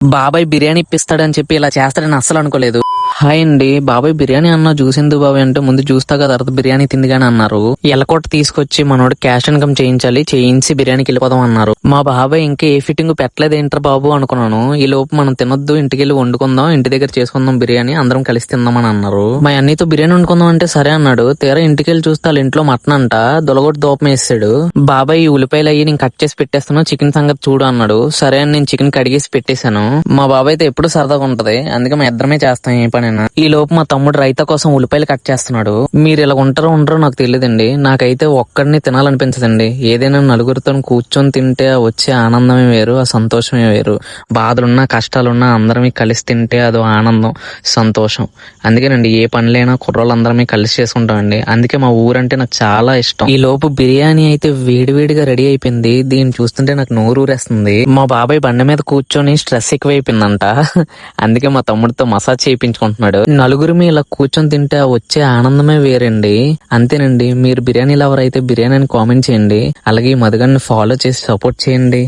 బాబాయ్ బిర్యానీ ఇప్పిస్తాడని చెప్పి ఇలా చేస్తాడని అస్సలు అనుకోలేదు. హాయ్ అండి, బాబాయ్ బిర్యానీ అన్నా జ్యూస్ ఎందుకు బాబాయ్ అంటే, ముందు జ్యూస్ తాగా తర్వాత బిర్యానీ తిందిగాని అన్నారు. ఎల్లకోట తీసుకొచ్చి మనోడు క్యాష్ ఇన్కమ్ చేయించాలి, చేయించి బిర్యానీకి వెళ్ళిపోదాం అన్నారు. మా బాబాయ్ ఇంకా ఏ ఫిట్టింగ్ పెట్టలేదు ఏంట్రా బాబు అనుకున్నాను. ఈ లోపు మనం తినొద్దు, ఇంటికి వెళ్ళి వండుకుందాం, ఇంటి దగ్గర చేసుకుందాం బిర్యానీ, అందరం కలిసి తిందామని అన్నారు. మా అన్నయ్యతో బిర్యానీ వండుకుందాం అంటే సరే అన్నాడు. తీరా ఇంటికి వెళ్ళి చూస్తే వాళ్ళ ఇంట్లో మటన్ అంట, దొలగొట్టి దూపం వేసాడు. బాబాయ్ ఉల్లిపాయలు అయ్యి నేను కట్ చేసి పెట్టేస్తాను, చికెన్ సంగతి చూడు అన్నాడు. సరే అని నేను చికెన్ కడిగేసి పెట్టేశాను. మా బాబాయ్ అయితే ఎప్పుడు సరదాగా ఉంటది, అందుకే మా ఇద్దరమే చేస్తాం ఏ పనైనా. ఈ లోపు మా తమ్ముడు రైతా కోసం ఉల్లిపాయలు కట్ చేస్తున్నాడు. మీరు ఇలా ఉంటారో ఉండరో నాకు తెలియదండి, నాకైతే ఒక్కడిని తినాలనిపించదండి. ఏదైనా నలుగురితో కూర్చొని తింటే వచ్చే ఆనందమే వేరు, ఆ సంతోషమే వేరు. బాధలున్నా కష్టాలున్నా అందరమే కలిసి తింటే అదో ఆనందం, సంతోషం. అందుకేనండి ఏ పనులైనా కుర్రోళ్ళందరమే కలిసి చేసుకుంటామండి. అందుకే మా ఊరంటే నాకు చాలా ఇష్టం. ఈ లోపు బిర్యానీ అయితే వేడివేడిగా రెడీ అయిపోయింది. దీన్ని చూస్తుంటే నాకు నోరు ఊరేస్తుంది. మా బాబాయ్ బండి మీద కూర్చొని స్ట్రెస్ ఎక్కువైపోయిందంట, అందుకే మా తమ్ముడితో మసాజ్ చేయించుకుంటున్నాడు. నలుగురిమి ఇలా కూర్చొని తింటే వచ్చే ఆనందమే వేరండి. అంతేనండి, మీరు బిర్యానీ లవర్ అయితే బిర్యానీ అని కామెంట్ చేయండి. అలాగే ఈ మధుగాన్ని ఫాలో చేసి సపోర్ట్ చేయండి.